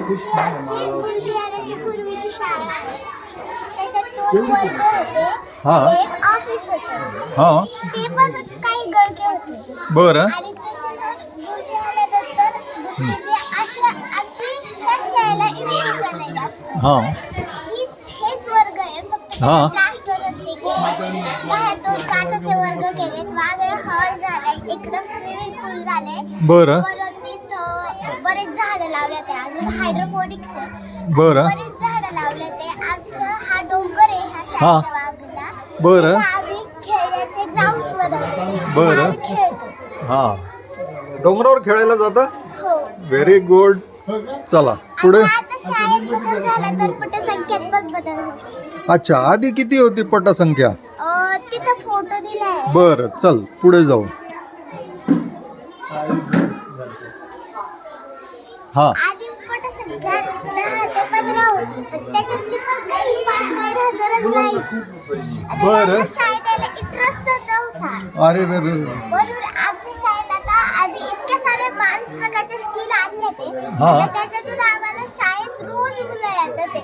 आमची गुरुजी पूर्वीची शाळा आहे. त्याच्यात 2 वर्ग होते. हा. एक ऑफिस होतं. हा. ते पण काही गळके होते. बरं. आणि त्याच्यात गुरुजी आल्यानंतर गुरुजींनी अशा आमची त्या शाळेला इम्प्रूव्ह करायला असतं. हा. हेच वर्ग आहे फक्त हा. प्लास्टरच नाही केले. बाहेर 2 काचाचे वर्ग केलेत. मागे हॉल झालाय. इकडं स्विमिंग पूल झाले. बरं. परत तिथं बरेच झाडं लावले ते. अजून हायड्रोपोनिक्स आहे. बरं. बरेच झाडं लावले ते. आमचं हा डोंगर आहे ह्या हा. शाळेच्या बाजूला. बरं. तिथं आम्ही खेळण्याचे ग्राउंड्स बनवले. बरं. आम्ही खेळतो. हा. डोंगरावर खेळायला जाता? हो. Very good. चला पुढे. आता शाळेत बदल झाला तर पटसंख्येत पण बदल होऊ शकतो. अच्छा, आधी किती होती पटसंख्या? तिथं फोटो दिलाय. बरं, चल पुढे जाऊ. हा. आधी पटसंख्या 10 ते 15 होती, पण त्याच्यातली पण काही 5 गैरहजरच राहायची. आता बरं. त्यांना शाळेत यायला इंटरेस्ट नव्हता. अरे रे रे. म्हणून आमच्या शाळेत आता आम्ही इतके सारे 22 प्रकारचे स्किल आणले ते. हा. आता त्याच्यातून आम्हाला शाळेत रोज मुलं येतात ते.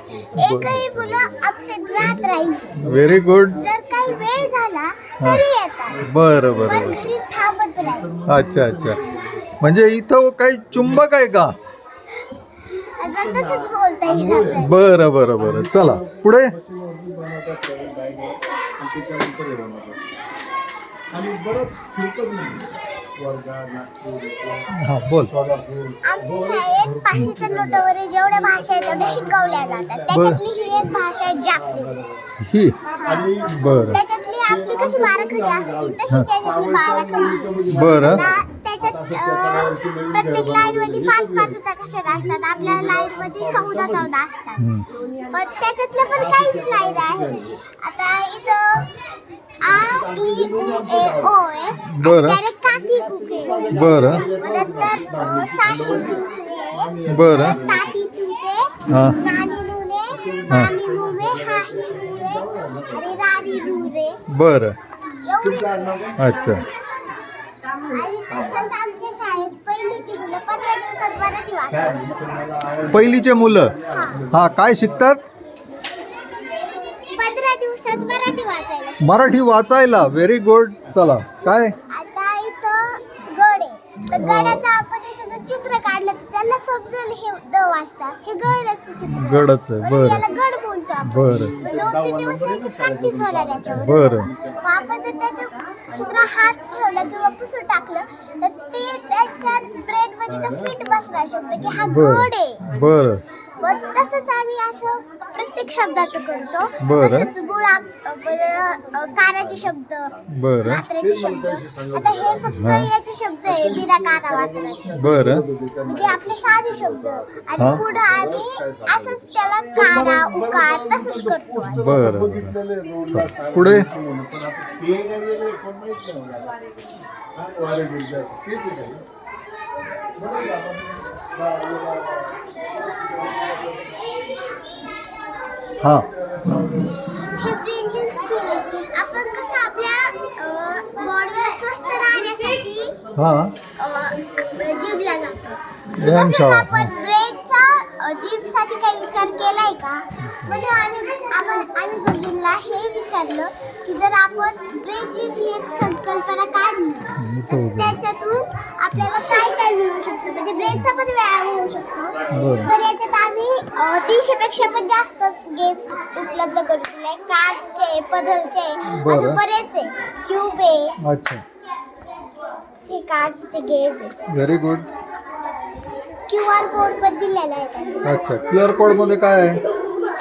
एकही मुलं अपसेट राहत राहील. Very good. जर काही वेळ झाला तरी येतात. बरं पण बरं. घरी थांबत राहील. अच्छा अच्छा. म्हणजे इथं काही चुंबक आहे का? आता तसंच बोलता येईल आपल्याला. बरं बरं बरं. चला पुढे. हा बोल. आमच्या शाळेत 500च्या नोटावर जेवढ्या भाषा आहेत तेवढ्या शिकवल्या जातात. त्याच्यातली ही एक भाषा आहे जॅपनीज. ही. बरं. त्याच्यातली आपली कशी बाराखडी असते तशी त्याच्यातली बाराखडी. बरं. त्याच्यात प्रत्येक लाईन मध्ये 5-5 अक्षर असतात. आपल्या लाईन मध्ये 14 असतात. पण त्याच्यातल्या पण काहीच लाईन आहे. आता इथं आ इ उ ए ओ आहे. बरं. त्याने काकी कुके. बरं. नंतर साशी सुसरे. बरं. ताती तुते. हा. नानी नुने. मामी मुवे. हाही रुरे. आणि रारी रुरे. बरं. एवढी. अच्छा. आणि त्याच्यात आमच्या शाळेत पहिलीची मुलं 15 दिवसात मराठी वाचायला शिकतात. पहिलीचे मुलं हा काय शिकतात? 15 दिवसात मराठी वाचायला शिकतात. मराठी वाचायला. Very good. चला काय? आता इथं गड आहे. तर गडाचं आपण इथं जर चित्र काढलं तर त्याला समजेल हे ड वाचता. हे गडाचं चित्र. गडाचं आहे. म्हणून बरं. त्याला गड बोलतो आपण. बरं. मग 2-3 दिवस त्याची प्रॅक्टिस होणार याच्यावर. बरं. मग आपण जर त्याचं चित्र हात ठेवलं किंवा पुसून टाकलं तर ते त्याच्या ब्रेन मध्ये तर फिट बसणार शब्द की हा गड आहे. बरं. मग तसंच आम्ही असं प्रत्येक शब्दाचं करतो. बरं. तसंच मुळा कानाचे शब्द. बरं. मात्रेचे शब्द. आता हे फक्त याचे शब्द आहे बिना काना मात्राचे. बरं. म्हणजे आपले साधे शब्द. आणि हा. पुढे आम्ही असंच त्याला काना उकार तसंच करतो. बरं बरं. चला, पुढे. हा. हे ब्रेन स्किल आहे. आपण कसं आपल्या बॉडीला स्वस्थ राहण्यासाठी हा. जिमला जातो. व्यायामशाळा. तसंच आपण ब्रेनच्या जिमसाठी काही विचार केलाय का? म्हणून आम्ही गुरुजींना हे विचारलं की जर आपण ब्रेन जिम ही एक संकल्पना काढली तर त्याच्यातून आपल्याला काय काय मिळू शकतं. म्हणजे ब्रेनचा पण व्यायाम होऊ शकतो. बरं. तर याच्यात आम्ही 300 पेक्षा पण जास्त गेम्स उपलब्ध करू दिले. कार्डचे, पझलचे, अजून बरेच आहे. क्यूब आहे. अच्छा. हे कार्डचे गेम आहे. Very good. QR कोड पण दिलेला आहे त्यांनी. अच्छा. QR कोड मध्ये काय आहे?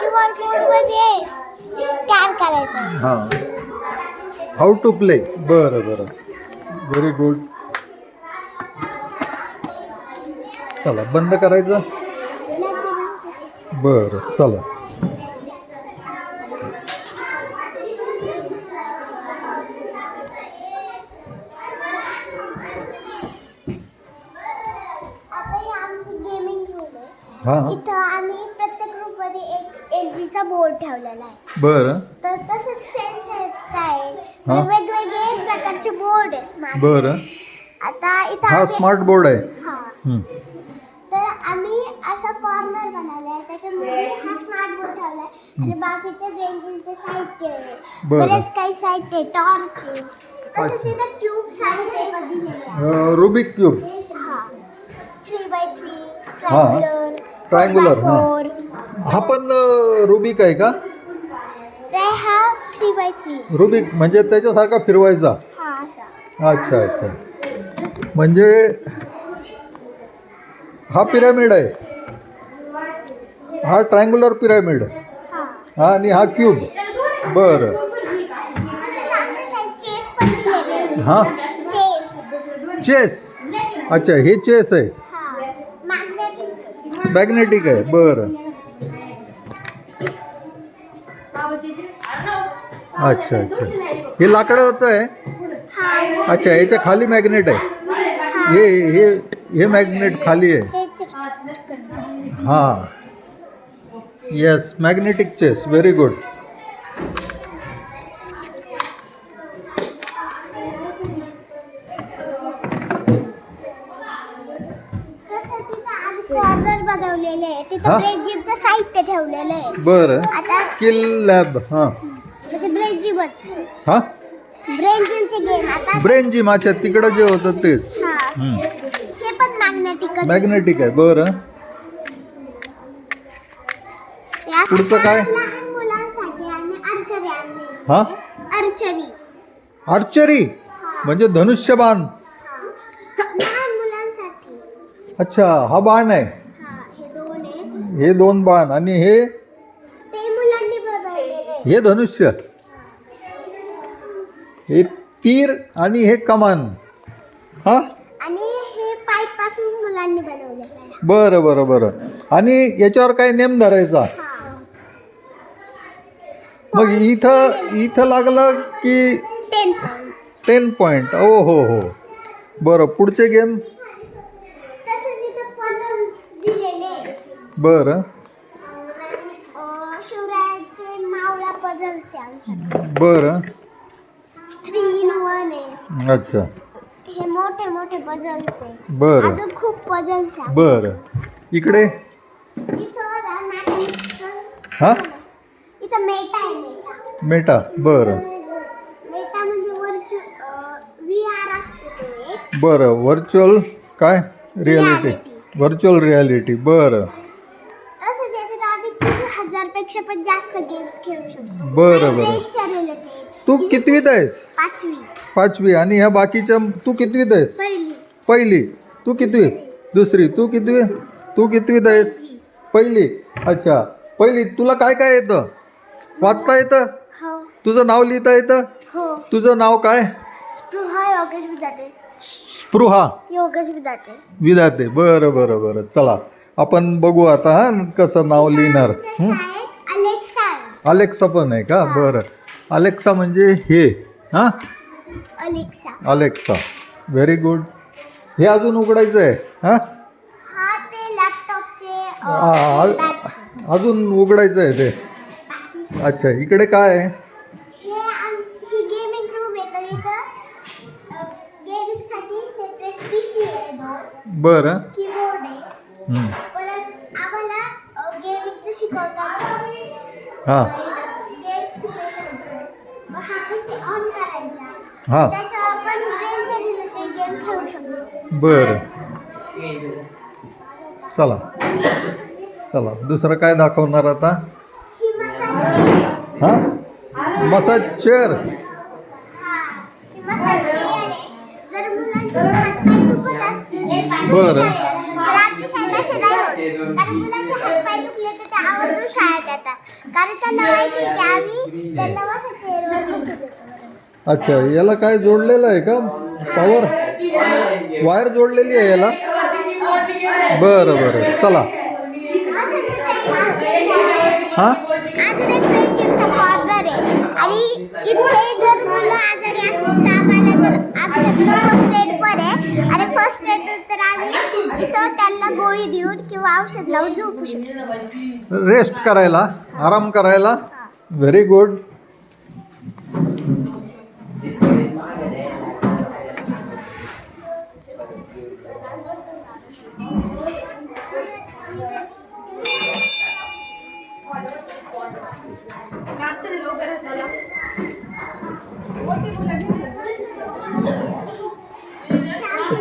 QR कोड मध्ये स्कॅन करायचं. हा. How to play. बरं बरं. Very good. चला बंद करायचं. बरं चला. हा. इथं आम्ही प्रत्येक ग्रुप मध्ये एक LG चा बोर्ड ठेवलेला आहे. बरं. तर तसंच सेन्सर्स आहे. हा. वेगवेगळे प्रकारचे बोर्ड आहे स्मार्ट. बरं. आता इथं हा आम्ही- स्मार्ट बोर्ड आहे. हा. हं. तर आम्ही असा कॉर्नर बनवलाय, त्याच्यामध्ये हा स्मार्ट बोर्ड ठेवलाय आणि बाकीचे ब्रेनचे साहित्य आहे. बरं. बरेच काही साहित्य आहे, टॉर्च आहे, तसंच इथं क्यूब्स आणि पेपर दिलेले आहे. Rubik cube. हा 3x3 हा. ट्रायंग्युलर Triangular, हा. 4x4. हा पण रुबिक आहे का? हा 3x3. रुबिक म्हणजे त्याच्यासारखा फिरवायचा. हा असा. अच्छा अच्छा. म्हणजे हा पिरॅमिड आहे, हा ट्रायंग्युलर पिरॅमिड, हा हा आणि हा क्यूब. बरं. असंच आपल्या शाळेत चेस पण दिलेले आहे. हा चेस. चेस. अच्छा हे चेस आहे, हा मॅग्नेटिक. मॅग्नेटिक आहे. बरं. अच्छा अच्छा. हे लाकडाचं आहे. हा अच्छा याच्या खाली मॅग्नेट आहे. हे हे हे मॅग्नेट खाली आहे. हे चित्र. हां yes magnetic chess. Very good. तसं तिथं आम्ही कॉर्नर बनवलेले आहे, हा? तिथं ब्रेक जिमचं साहित्य ठेवलेलं आहे. बरं. आता स्किल लॅब. हां म्हणजे ब्रेक जिमच, हां ब्रेन जिमचे गेम. आता ब्रेन जिम. अच्छा तिकडं जे होतं तेच. हा हे पण मॅग्नेटिकच. मॅग्नेटिक आहे. बरं. पुढचं काय? लहान मुलांसाठी आम्ही आर्चरी आणली. हां आर्चरी. आर्चरी म्हणजे धनुष्यबाण. लहान मुलांसाठी. अच्छा हा बाण आहे. हा हे दोन आहे, हे दोन बाण आणि हे ते मुलांनी बनवलेले. हे धनुष्य. हे तीर आणि हे कमान. हा आणि हे पाईप पासून मुलांनी बनवलेलं आहे. बरं बरं बरं. आणि याच्यावर काय नेम धरायचा? हा मग इथं लागलं की 10 पॉइंट्स. 10 पॉईंट. ओ हो हो. बरं पुढचे गेम. तसंच इथं पझल्स दिलेले. बरं शिवरायाचे मावळा पझल्स आहे आमच्याकडे. बरं. 3 in 1 आहे. अच्छा. हे मोठे मोठे पझल्स आहे. बरं अजून खूप पझल्स आहे. बरं. इकडे इथं हां इथं मेटा आहे. मेटा. मेटा. बरं मेटा म्हणजे VR असतो तो एक. बरं. व्हर्च्युअल काय रियालिटी. Virtual reality. बरं तसंच याच्यात आम्ही 3000 पेक्षा पण जास्त गेम्स खेळू शकतो. बरं बरं. ब्रेकच्या रिलेटेड. तू कितवीत आहेस? 5वी. 5वी. आणि ह्या बाकीच्या तू कितवीत आहेस? पहिली. पहिली. तू कितवी? दुसरी. तू कितवी? तू कितवीत आहेस? पहिली. अच्छा पहिली. तुला काय काय येतं? वाचता येतं? हो तुझं नाव लिहिता येतं? हो. तुझं नाव काय? स्पृहा योगेश विधाते. स्पृहा योगेश विधाते. विधाते. बरं बरं बरं. चला आपण बघू आता हां कसं नाव लिहिणार. आमच्या शाळेत अलेक्सा आहे. अलेक्सा पण आहे का? बरं. अलेक्सा म्हणजे हे. हां अलेक्सा. अलेक्सा. Very good. हे अजून उघडायचं आहे. हां हा ते लॅपटॉपचे अजून उघडायचं आहे ते. अच्छा इकडे काय आहे? हे आमची गेमिंग रूम आहे. तर इथं गेमिंगसाठी सेपरेट PC आहे. 2 बरं. कीबोर्ड आहे. परत आम्हाला गेमिंगचं शिकवतात. हां गेम सिम्युलेशनचं. मग हा PC ऑन करायचा. हां त्याच्यावर आपण ब्रेनच्या रिलेटेड गेम खेळू शकतो. बरं. चला चला दुसरं काय दाखवणार आता? ही मसाज. हां मसाज चेअर. ही मसाज चेअर आहे. जर मुलांचे हातपाय दुखत असतील बरं. तर आमच्या शाळेत असे नाही होत. कारण मुलांचे हातपाय दुखले तर ते आवर्जून शाळेत येतात. कारण त्यांना माहिती आहे की आम्ही त्यांना मसाज चेअरवर बसू देतो. अच्छा याला काय जोडलेलं आहे का? पॉवर वायर जोडलेली आहे याला. बरं बरं. चला हां अजून एक ब्रेन जिमचा कॉर्नर आहे. आणि इथे जर मुलं आजारी असतील तर आम्हाला तर आमच्याकडे फर्स्ट एड पण आहे. आणि फर्स्ट एड तर आम्ही इथं त्यांना गोळी देऊन किंवा औषध लावून झोपू शकतो. रेस्ट करायला आराम करायला. Very good.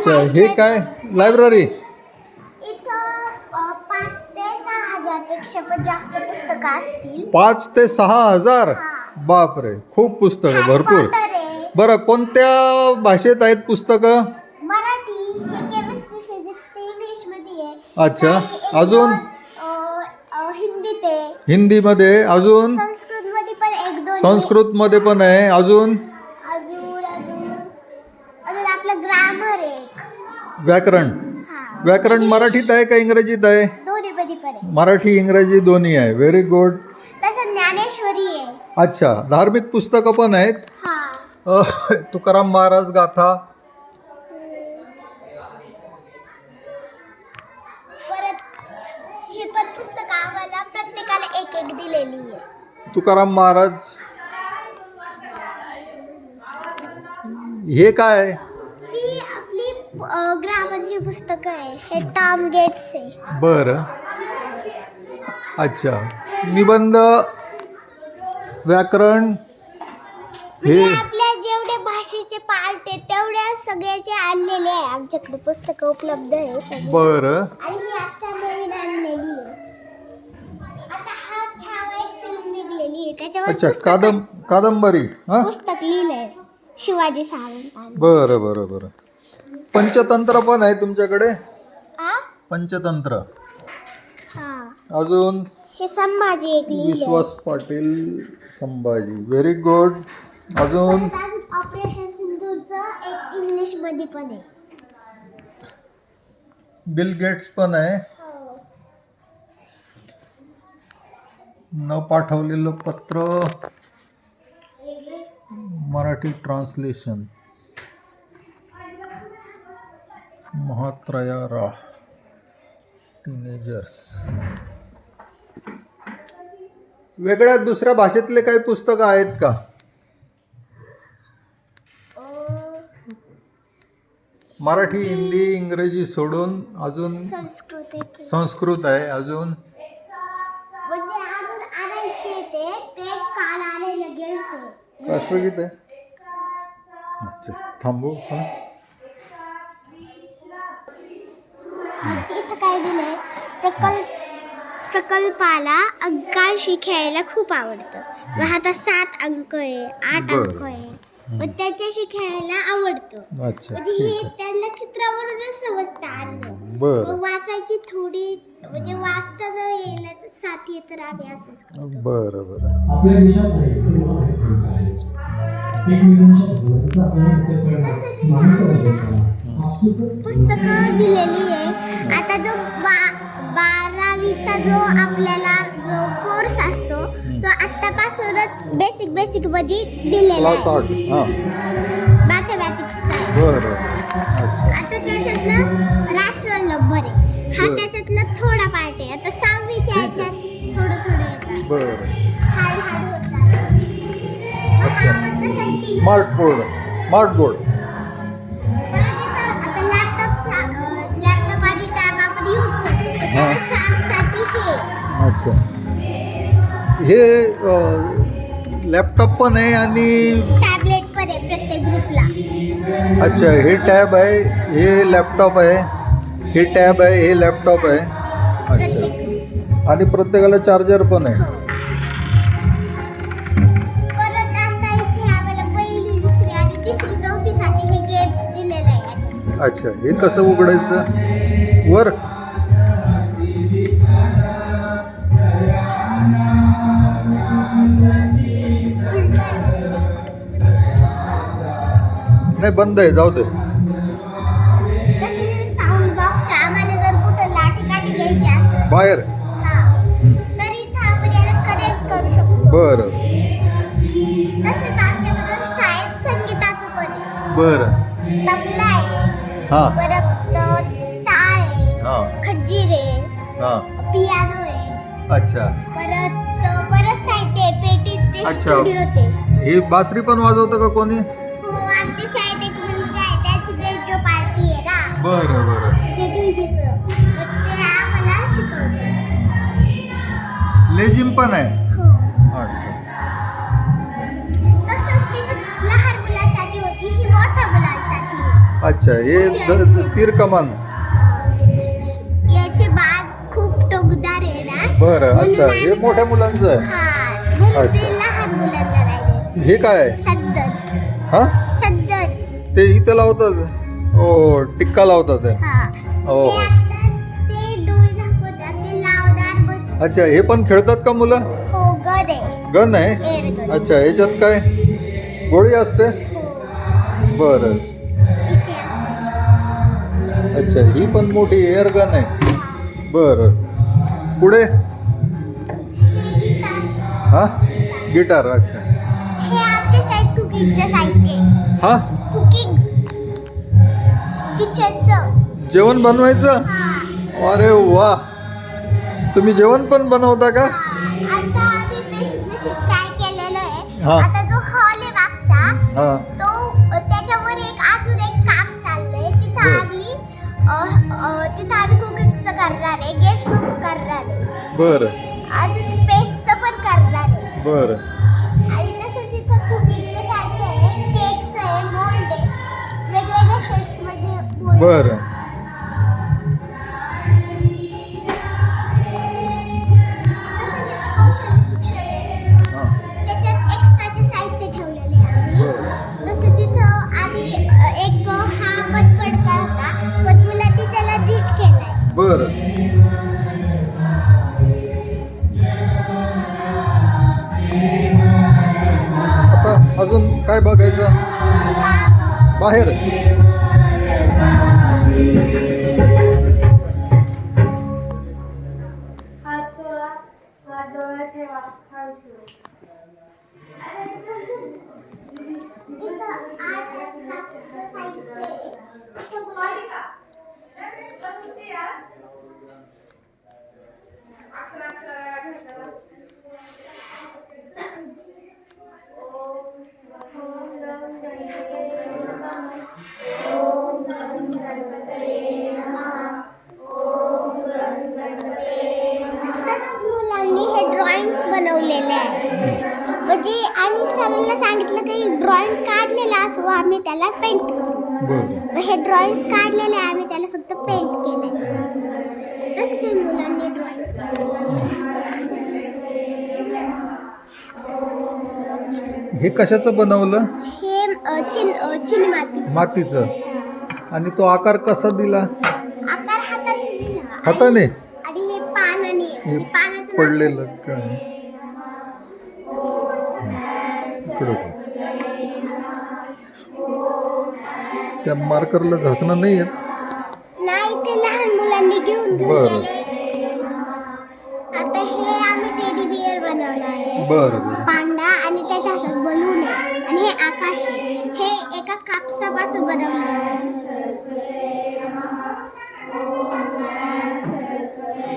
अच्छा हे काय लायब्ररी? इथं 5 ते 6 हजारपेक्षा पण जास्त पुस्तकं असतील. 5 ते 6 हजार? हा. बापरे, खूप पुस्तकं, हॅरी भरपूर. पॉटर आहे, बरं, कोणत्या भाषेत आहेत पुस्तकं? मराठी, हे केमिस्ट्री फिजिक्सचे इंग्लिशमध्ये आहे. अच्छा, काही एक अजून? दोन, हिंदीत आहे, हिंदीमध्ये? अजून? संस्कृतमध्ये पण एक दोन आहे. संस्कृतमध्ये पण आहे. अजून? अजून अजून अजून आपलं ग्रामर आहे एक. व्याकरण? हा. व्याकरण मराठीत आहे का इंग्रजीत आहे? दोन्हीमध्ये पण आहे. मराठी इंग्रजी दोन्ही आहे. Very good. तसं ज्ञानेश्वरी आहे. अच्छा, धार्मिक पुस्तकं पण आहेत. हा. तुकाराम महाराज गाथा. परत हे पण पुस्तक आम्हाला प्रत्येकाला एक एक दिलेली आहे. तुकाराम महाराज. हे काय आहे? ती आपली ग्रामरची पुस्तकं आहे. हे टॉम गेट्स आहे. बरं. अच्छा, निबंध, व्याकरण, हे म्हणजे आपल्या जेवढे भाषेचे पार्ट आहेत तेवढ्या सगळ्याचे आणलेले आहे. आमच्याकडे पुस्तकं उपलब्ध आहे सगळे. बरं. आणि ही आता नवीन आणलेली आहे. आता हा छावा एक फिल्म निघलेली आहे त्याच्यावर अच्छा, कादंबरी. हां, पुस्तक लिहिलंय शिवाजी सावंतांनी. बरं बरं बरं. पंचतंत्र पण आहे तुमच्याकडे? आ? पंचतंत्र. हा. अजून? हे संभाजी एक लिहिलंय. विश्वास पाटील संभाजी. Very good. अजून? अजून ऑपरेशन सिंधूचं एक इंग्लिश मध्ये पण आहे. बिल गेट्स पण आहे. हो. न पाठवलेलं पत्र, मराठी ट्रान्सलेशन, महात्रया रा, टीनेजर्स. वेगळ्या दुसऱ्या भाषेतले काही पुस्तकं आहेत का? मराठी, हिंदी, इंग्रजी सोडून अजून? संस्कृत आहे. अजून? म्हणजे अजून आणायचे ते काल आणायला गेलते. राष्ट्रगीत आहे. अच्छा, थांबू. हां, मग इथं काय दिलंय? प्रकल्पाला अंकांशी खेळायला खूप आवडतं. मग आता 7 अंक आहे, 8 अंक आहे, मग त्याच्याशी खेळायला आवडतं. अच्छा, म्हणजे ठीक हे आहे. त्यांना चित्रावरूनच समजतं आणलं. बरं मग वाचायची थोडी म्हणजे वाचता जर यायला तर 7 येत तर आम्ही असंच करतो. बरं बरं. आपल्या देशात पुस्तकं दिलेली आहे. आता जो 12वीचा जो आपल्याला जो कोर्स असतो तो आत्तापासूनच बेसिक मध्ये दिलेला क्लास आहे. 8. हां, मॅथमॅटिक्सचा. बरं. अच्छा, आता त्याच्यातलं राष्ट्रीय नंबर आहे. हा बरं. त्याच्यातला थोडा पार्ट आहे. आता 6वीच्या ह्याच्यात थोडं येतात. बरं. हार्ड होत जातं. मग हा पण तसाच स्मार्ट बोर्ड. परत इथं आता लॅपटॉप आणि टॅब आपण यूज करतो. तर हां. त्याच्या चार्जसाठी हे अच्छा, हे लॅपटॉप पण आहे आणि टॅबलेट पण आहे प्रत्येक ग्रुपला. अच्छा, हे टॅब आहे, हे लॅपटॉप आहे. हे टॅब आहे, हे लॅपटॉप आहे. अच्छा, आणि प्रत्येकाला चार्जर पण आहे. हो. परत आता इथे आम्हाला पहिली, दुसरी आणि तिसरी, चौथीसाठी हे गेम्स दिलेले आहे याच्यात. अच्छा, हे कसं उघडायचं? वर? नाही, बंद आहे, जाऊ दे. तसे साऊंड बॉक्स आम्हाला जर कुठं लाठी घ्यायची असेल बाहेर? तर इथं आपण याला कनेक्ट करू शकतो. बरं तसेच आमच्याकडं शाळेत संगीताचं पण आहे. बरं. तबला आहे, हां परत टाळ आहे, हां खंजीर आहे, हां. पियानो आहे, अच्छा, परत बरंच साहित्य आहे. पेटीत ते अच्छा. स्टुडिओ ते. हे बासरी पण वाजवतं का कोणी? हो, आमच्या शाळेत एक मुलगा आहे त्याची बेजो पार्टी आहे ना, बरं बरं. म्हणजे डीजेचं, तर ते आम्हाला शिकवतं. लेझिम पण आहे. हो. अच्छा, तसंच तिथे लहान मुलांसाठी होती, ही मोठ्या मुलांसाठी आहे. अच्छा हे तीर कमान. याचे बाळ खूप टोकदार आहे ना. बरं म्हणून अच्छा हे आम्ही मोठ्या मुलांचं आहे. म्हणून ते अच्छा. लहान मुलांना नाही देत. हे काय आहे? चद्दर. हा चद्दर. ते इथं लावतात. ओ टिक्का लावतात ते. हा. हो ते ते डोळे झाकवतात, ते लावणार बघ. अच्छा हे पण खेळतात का मुलं? हो गद आहे. गन आहे. Air gun. अच्छा ह्याच्यात काय गोळी असते? बरं इथे असते. अच्छा ही पण मोठी एअर गन आहे. बरं पुढे हे गिटार. हा गिटार. अच्छा हे आमच्या शाळेत कुकिंगचं साहित्य आहे. हा कुकिंग किचनचं. जेवण बनवायचं. हा. अरे वा तुम्ही जेवण पण बनवता का? आता आम्ही बेसिक ट्राय केलेलं आहे. हा. आता जो हॉल आहे मागचा हा तो त्याच्यावर अजून एक काम चाललंय. तिथं आम्ही कुकिंगचं करणार आहे, गेस्ट रूम करणार आहे, बरं अजून स्पेसचं पण करणार आहे. बरं आणि तसंच इथं कुकिंगचं साहित्य आहे, केकचं आहे, मोल्ड आहे, वेगवेगळ्या शेप्समध्ये mold. बरं तसंच इथं कौशल्य शिक्षण आहे. हा त्याच्यात एक्स्ट्राचे साहित्य ठेवलेले आहे आम्ही. बरं तसंच इथं आम्ही एक हा पदपडका होता, पण मुलांनी त्याला नीट केलाय. बरं आता अजून काय बघायचं बाहेर? हात सोडा, हात डोळ्यात ठेवा, हात सोडा. इथं आर्ट अँड क्राफ्टचं साहित्य आहे. तसंच मुलांनी हे ड्रॉइंग्स बनवलेले आहे. म्हणजे आम्ही सरांना सांगितलं की ड्रॉइंग काढलेला असो आम्ही त्याला पेंट करू. बरं हे ड्रॉइंग्स काढलेले आहे, आम्ही त्याला फक्त पेंट केलंय. तसंच हे मुलांनी ड्रॉइंग्स हे कशाचं बनवलं? हे चिनी माती. मातीचं. आणि तो आकार कसा दिला? आकार हाताने दिला. हाताने? आणि हे पानाने, हे म्हणजे पानाचं पडलेलं काय? इकडं बघ. त्या मार्करला झाकणं नाही येत. नाही, ते लहान मुलांनी घेऊन बरं. गेले. आता हे आम्ही टेडी बियर बनवलं आहे. बरं बरं पांडा आणि त्याच्या हातात बलून आहे आणि हे आकाश आहे. हे एका कापसापासून बनवलं आहे.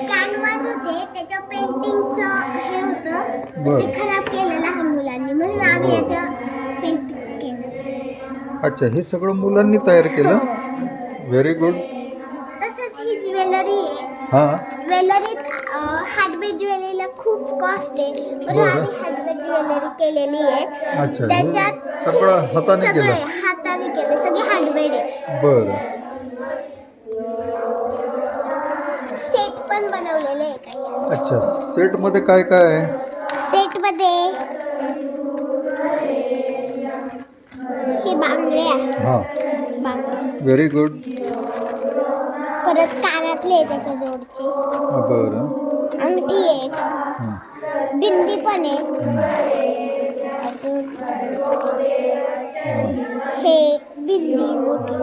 कॅनव्हास होते, त्याच्या पेंटिंगचं हे होतं, बरं. ते खराब केलं लहान मुलांनी, म्हणून आम्ही बरं. याच्या पेंटिंग्स केलं. अच्छा हे सगळं मुलांनी तयार केलं. Very good. तसंच ही ज्वेलरी आहे. हां ज्वेलरीत हार्डवेअर ज्वेलरीला खूप कॉस्ट आहे, म्हणून बरं. आम्ही हार्डवेअर ज्वेलरी केलेली आहे. अच्छा हे त्याच्यात सगळं हाताने सगळे केलं. हाताने केलं, सगळे हार्डवेअर आहे. बरं सेट पण बनवलेले आहे काही. अच्छा सेटमध्ये काय काय आहे? सेटमध्ये हे बांगड्या, हां बांगड्या, व्हेरी गुड. परत कानातले आहे त्याच्या जोडचे, बरं अंगठी आहे, हं. बिंदी पण आहे, हं. अजून हं. हे बिंदी मोठी.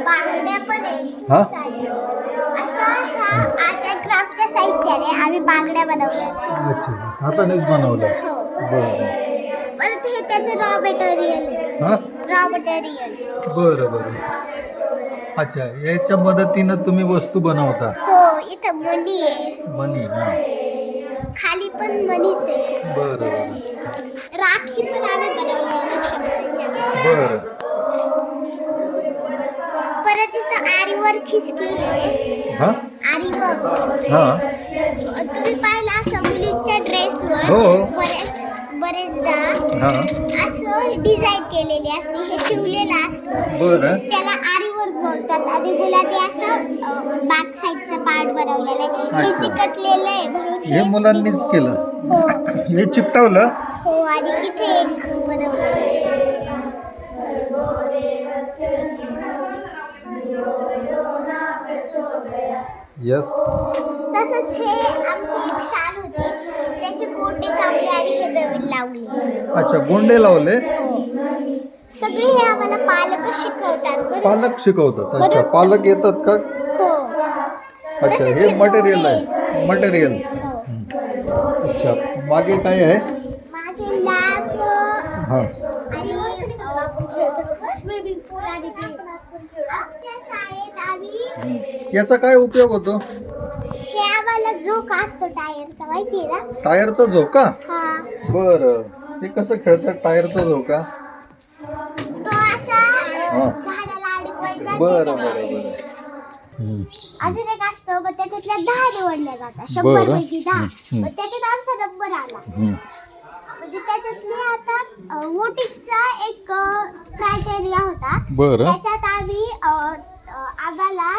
बांगड्या पण आहे. हा? अशा ह्या आर्ट अँड क्राफ्टच्या साहित्याने आम्ही बांगड्या बनवल्या. अच्छा हातानेच बनवलं. हो. बरं परत हे त्याचं रॉ मटेरियल. हां रॉ मटेरियल. बरं बरं. अच्छा याच्या मदतीनं तुम्ही वस्तू बनवता. हो, इथं मणी आहे, मनी. हां खाली पण मनीच आहे. बरं बरं राखी पण आम्ही बनवली आहे रक्षाबंधनच्या. बरं परत इथं आरीवर्क ही स्किल आहे. हां आरीवर्क हां तुम्ही पाहिलं असं मुलींच्या ड्रेसवर हो. बरेचदा हा असं डिझाईन केलेली असते, हे शिवलेलं असतं. बरं त्याला आरीवर्क बोलतात आणि मुलांनी असं बॅक साईडचा पार्ट बनवलेला आहे. हे अच्छा. चिकटलेलं आहे म्हणून हे मुलांनीच केलं. हो हे चिकटवलं. हो आणि इथे एक बनवलं. यस. तसंच हे आमची एक शाल होती, त्याचे गोटे कापले आणि हे नवीन लावले. अच्छा, गोंडे लावले. सगळे हे आम्हाला पालकच शिकवतात बरं. पालक शिकवतात. अच्छा, पालक येतात का? हो अच्छा, तसंच हे हे मटेरियल दोरे. आहे. मटेरियल. हो. अच्छा, मागे काय आहे? मागे लॅब हा आणि स्विमिंग पूल आणि ते. आमच्या शाळेत आम्ही याचा काय उपयोग होतो? हे आम्हाला झोका असतो टायरचा, माहितीये ना? टायरचा झोका. हा बरं, हे कसं खेळतात टायरचा झोका? तो असा झाडाला अडकवायचा. बरं त्याच्यात बरं बरं. अजून एक असतं, मग त्याच्यातल्या 10 निवडल्या जातात, 100 बरं. पैकी 10. मग त्याच्यात आमचा नंबर आला. म्हणजे त्याच्यातले आता वोटिंगचा एक क्रायटेरिया होता. बरं. त्याच्यात आम्ही आम्हाला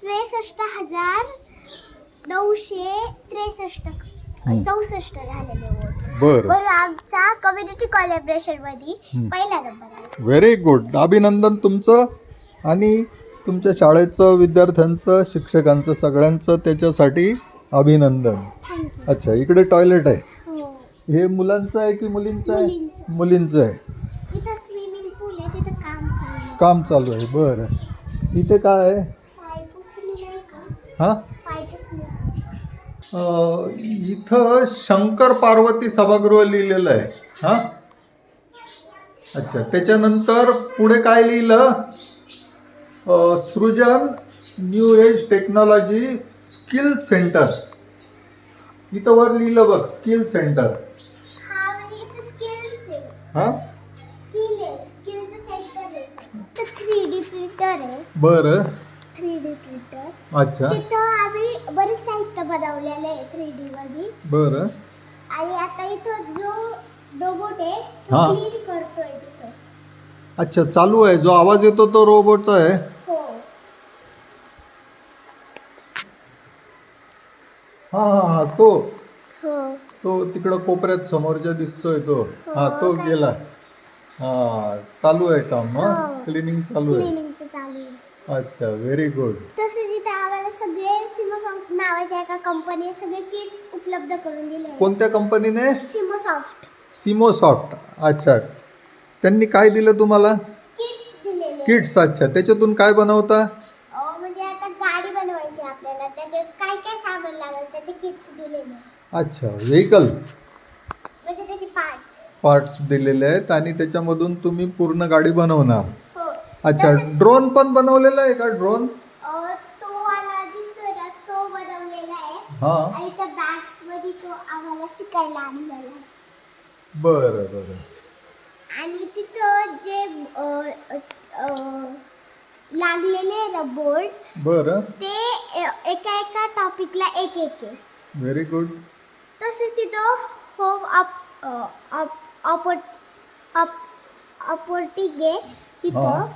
63,963 झालेले वोट्स. बरं. बरं आमचा कम्युनिटी कोलॅबरेशन मध्ये पहिला नंबर आला. Very good. अभिनंदन तुमचं आणि तुमच्या शाळेचं, विद्यार्थ्यांचं, शिक्षकांचं, सगळ्यांचं त्याच्यासाठी अभिनंदन. थँक्यू. अच्छा, इकडे टॉयलेट आहे. हो हे मुलांचं आहे की मुलींचं आहे? मुलींचं. मुलींचं आहे. इथं स्विमिंग पूल आहे, तिथं काम चालू आहे. काम चालू आहे. बरं, इथे काय आहे? पाय पुसली नाही का? हां, पाय पुसली. इथं शंकर पार्वती सभागृह लिहिलेलं आहे. हां, अच्छा, त्याच्यानंतर पुढे काय लिहिलं? Srujan new age technology skill centre. इथं वर लिहिलं बघ, स्किल सेंटर. हा म्हणजे इथं स्किल्स आहे. हां, स्किल आहे, स्किलचं सेंटर आहे. इथं 3D प्रिंटर आहे. बरं. 3D printer. अच्छा, तिथं आम्ही बरेच साहित्य बनवलेलं आहे 3D मध्ये. बरं. आणि आता इथं जो रोबोट आहे हा. तो क्लीन करतोय तिथं. अच्छा, चालू आहे. जो आवाज येतो तो रोबोटचा आहे. हो हां हां हां, तो हो तो तिकडं कोपऱ्यात समोरच्या दिसतोय तो. हो, हा, तो काय? गेला. हा, चालू आहे काम. हो. क्लिनिंग चालू आहे. क्लिनिंगचं चालू आहे. अच्छा, व्हेरी गुड. तसंच इथं आम्हाला सगळे सिमोसॉफ्ट नावाच्या एका कंपनी सगळे किट्स उपलब्ध करून दिले आहे. कोणत्या कंपनीने? सिमोसॉफ्ट सिमोसॉफ्ट. अच्छा, त्यांनी काय दिलं तुम्हाला? किट्स दिलेले. किट्स. अच्छा, त्याच्यातून काय बनवता? म्हणजे आता गाडी बनवायची आपल्याला, त्याच्यात काय काय सामान लागेल त्याचे किट्स दिलेले. अच्छा, व्हेकल म्हणजे त्याचे पार्ट्स दिलेले आहेत आणि त्याच्यामधून तुम्ही पूर्ण गाडी बनवणार. हो. अच्छा, ड्रोन पण बनवलेला आहे का? ड्रोन. तो वाला दिसतोय ना, तो बनवलेला आहे. हां, आणि त्या बॅग्स मध्ये तो आम्हाला शिकायला आणलेला आहे. बरं बरं. आणि तिथं जे लागलेले आहे ना बोर्ड, बरं, ते एका एका टॉपिकला एक एक आहे. Very good. तसंच तिथं होम ऑपरेटिंग आहे तिथं. हा.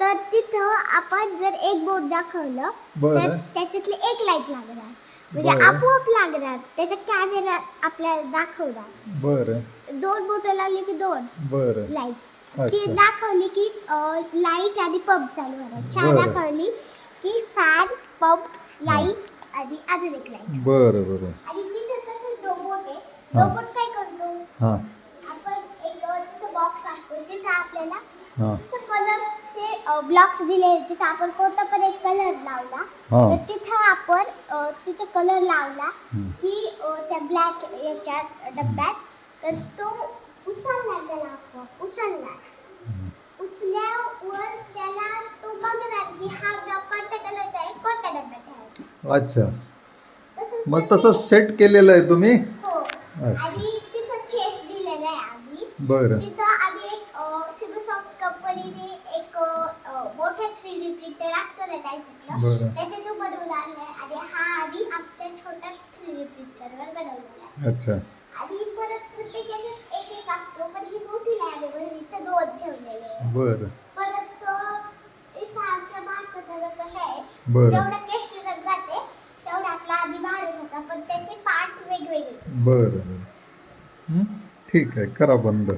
तर तिथं आपण जर एक बोर्ड दाखवलं बरं. तर त्याच्यातली एक लाईट लागणार, म्हणजे बरं. आपोआप लागणार. त्याचा कॅमेरा आपल्याला दाखवणार. बरं 2 बोटं लावली की 2 बरं. लाईट्स. अच्छा. ती दाखवली की लाईट आणि पंप चालू होणार. 4 बरं. दाखवली की फॅन, पंप, लाईट आणि अजून एक लाईट. बरं बरं. आणि तिथे तसं रोबोट आहे. हा. रोबोट काय करतो? हां आपण एक तिथं बॉक्स असतो, तिथं आपल्याला हां कलरचे ब्लॉक्स दिले. तिथं आपण कोणता पण एक कलर लावला हा. तर तिथं आपण तिथं कलर लावला हम्म. की त्या ब्लॅक याच्यात डब्यात, तर तो उचलला, त्याला आपोआप उचलला. उचल्यावर त्याला तो बघणार की हा डबा कोणत्या कलरचा आहे, कोणत्या डब्यात ठेवायचा. अच्छा, तसंच मग ते- तसं सेट केलेलं आहे तुम्ही? हो. अच्छा. आणि तिथं चेस दिलेलं आहे आम्ही. बरं. तिथं आम्ही एक सिमोसॉफ्ट कंपनीने एक मोठा 3D प्रिंटर असतो ना त्याच्यातलं, बरं. त्याच्यातून बनवलं आहे. आणि हा आम्ही आमच्या छोट्या 3D प्रिंटरवर बनवलेला आहे. अच्छा. आणि परत प्रत्येक याच्यात एक एक असतो, पण ही मोठी लॅब आहे म्हणून इथं 2 ठेवलेले आहे. बरं परत इथं आमच्या बारकाचा कशा आहे, बरं जेवढा केशरी रंगात आहे तेवढा आपला आधी भारत होता, पण त्याचे पार्ट वेगवेगळे. बरं. हं? ठीक आहे, करा बंद.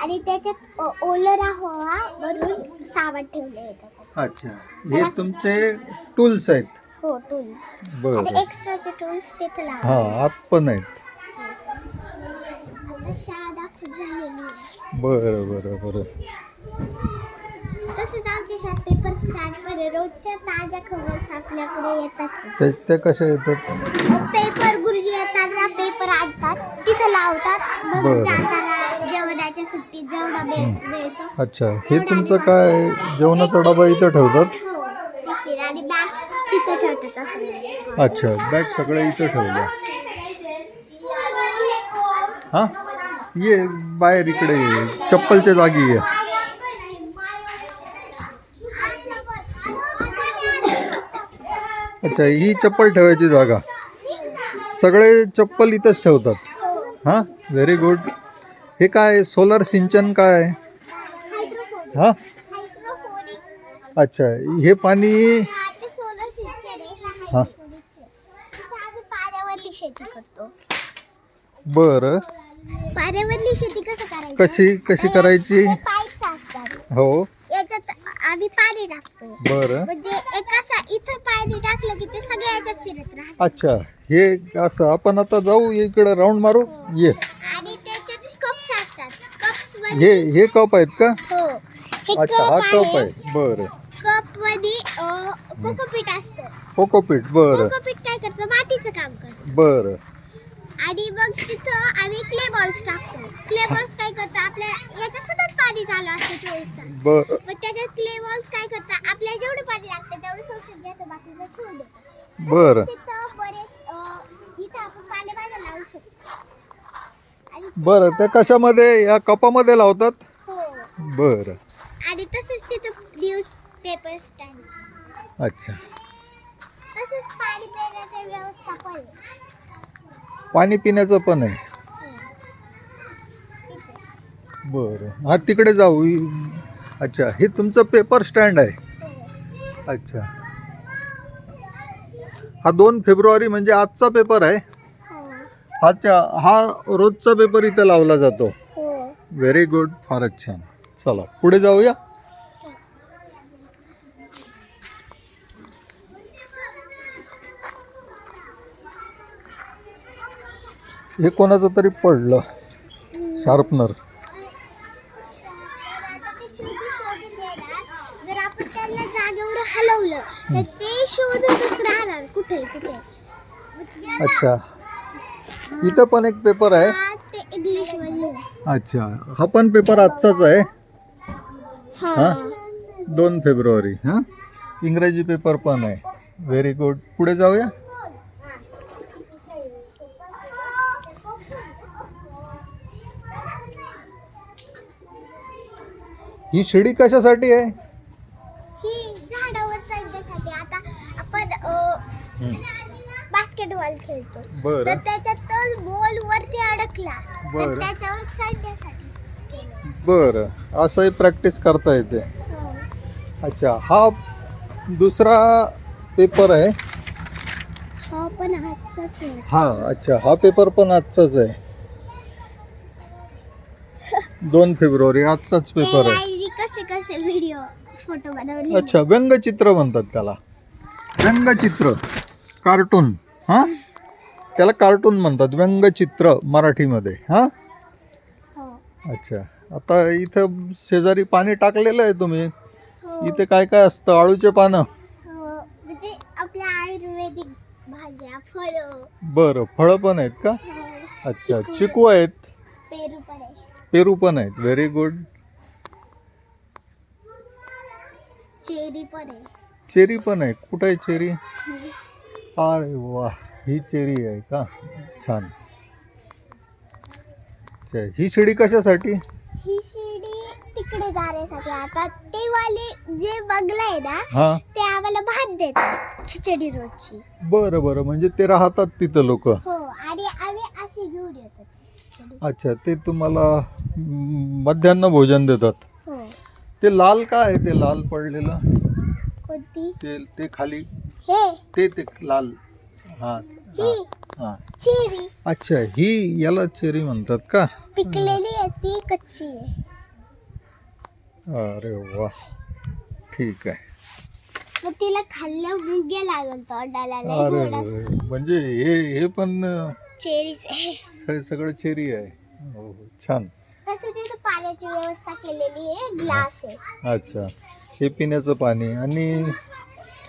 आणि त्याच्यात ओलं राहावा म्हणून सावध ठेवले आहे त्याच्यात. अच्छा, हे तुमचे टूल्स आहेत. हो, टूल्स. बरं. आणि एक्स्ट्राचे टूल्स तिथे हा, लावा. आत पण आहेत. आता शाळा दाखवत झालेली आहे. बरं बरं बरं. तसंच आमच्या शाळेत पेपर स्टार्ट मध्ये रोजच्या ताज्या खबर्स आपल्याकडे येतात. ते कशा येतात? पेपर गुरुजी येतात ना, पेपर आणतात तिथं लावतात, मग बरं. जाताना जेवणाच्या सुट्टीत जेवढा मिळतो. अच्छा, हे तुमचं काय जेवणाचा डबा इथं ठेवतात? हो, टिफिन आणि बॅग्स तिथं ठेवतात असं नाही. अच्छा, बॅग सगळे इथं ठेवल्या. हां, ये बाहेर इकडे ये, चप्पलच्या जागी ये. अच्छा, ही चप्पल ठेवायची जागा. सगळे चप्पल इथंच ठेवतात. हां, व्हेरी गुड. हे काय सोलर सिंचन काय आहे? हां, अच्छा, हे पाणी. हां, पाण्यावरली शेती करतो. बरं. पाण्यावरली शेती कसं करायची? कशी करायची? पाईप्स असतात, हो. याच्यात आम्ही पाणी टाकतो. बरं. म्हणजे इथं पाणी टाकलं की ते सगळ्या याच्यात फिरत राहतं. अच्छा, हे असं आपण आता जाऊ इकडे राऊंड मारू. ये. आणि त्याच्यात कप्स असतात. कप्स हे कप आहेत का? हो, हे अच्छा, हा कप आहे. बरं. कप मध्ये कोकोपीट असतं. कोकोपीट. बरं कोकोपीट काय करतं? मातीचं काम करतं. बरं. आणि मग तिथं आम्ही क्ले बॉल्स टाकतो. क्ले बॉल्स काय करतात? आपल्या याच्यात सतत पाणी चालू असतं 24 तास. बरं मग त्याच्यात क्ले बॉल्स काय करतात? आपल्याला जेवढं पाणी लागतं तेवढं शोषून घेतं, बाकीचं ठेवून देतं. बरं तिथं बरेच इथं आपण पालेभाज्या लावू शकतो. आणि बरं. ते कशामध्ये? या कपामध्ये लावतात? हो, बरं. आणि तसंच तिथं न्यूज पेपर स्टँड. अच्छा, तसंच पाणी पिण्याची व्यवस्था पण आहे. पाणी पिण्याचं पण आहे. बरं, हा तिकडे जाऊ. अच्छा, हे तुमचं पेपर स्टँड आहे. अच्छा, हा 2 फेब्रुवारी म्हणजे आजचा पेपर आहे. हा रोजचा पेपर इथं लावला जातो. व्हेरी गुड, फारच छान. चला पुढे जाऊया. हे कोणाचं तरी पडलं शार्पनर. जर आपण त्याला जागेवर हलवलं तर ते शोधतच राहणार कुठे कुठे. अच्छा, इथं पण एक पेपर आहे. ते इंग्लिश मध्ये. अच्छा, हा पण पेपर आजचाच आहे. हां, 2 फेब्रुवारी. हां, इंग्रजी पेपर पण आहे. Very good. पुढे जाऊया. ही शिडी कशासाठी आहे? ही झाडावर चढण्यासाठी. आता आपण बास्केटबॉल खेळतो, बरं. तर त्याच्यात बॉल वरती अडकला तर बरं. त्याच्यावर चढण्यासाठी केलं. बरं, असंही प्रॅक्टिस करता येते. हो. अच्छा, हा दुसरा पेपर आहे. हा पण आजचाच आहे. हा, अच्छा, हा पेपर पण आजचाच आहे. 2 फेब्रुवारी आजचाच पेपर आहे. AI कसे कसे व्हिडिओ फोटो बनवले. अच्छा, व्यंगचित्र म्हणतात त्याला. व्यंगचित्र, कार्टून. हां, त्याला कार्टून म्हणतात, व्यंगचित्र मराठीमध्ये. हां, हो. अच्छा. आता इथं शेजारी पाणी टाकलेलं आहे तुम्ही. हो. इथे काय काय असतं? आळूचे पानं. हो, म्हणजे आपल्या आयुर्वेदिक भाज्या, फळं. बरं, फळं पण आहेत का? हो. अच्छा, चिकू आहेत, पेरू पण आहे. पेरू पण आहेत. Very good. चेरी पण आहे. चेरी पण आहे. कुठं आहे चेरी? अरे वा, ही चेरी आहे का? छान. अच्छा, ही शिडी कशासाठी? ही शिडी तिकडे जाण्यासाठी आता ते वाले जे बंगला आहे ना हा ते आम्हाला भात देतात खिचडी रोजची. बरं बरं, म्हणजे ते राहतात तिथं लोक. हो आणि आम्ही अशी घेऊन येतो खिचडी. अच्छा, ते तुम्हाला मध्यान्ह भोजन देतात. हो. ते लाल काय आहे, ते लाल पडलेलं कोणती? ते खाली हे ते लाल. हा ही हा. चेरी अच्छा, ही याला चेरी म्हणतात का? पिकलेली आहे ती कच्ची आहे. अरे वा, ठीक आहे. मग तिला खाल्लं मुंग्या लागल तोंडाला लय अरे गोड असते. म्हणजे हे पण चेरीच आहे. सगळं चेरी आहे. हो, छान. तसं तिथं पाण्याची व्यवस्था केलेली आहे, ग्लास आहे. अच्छा, हे पिण्याचं पाणी. आणि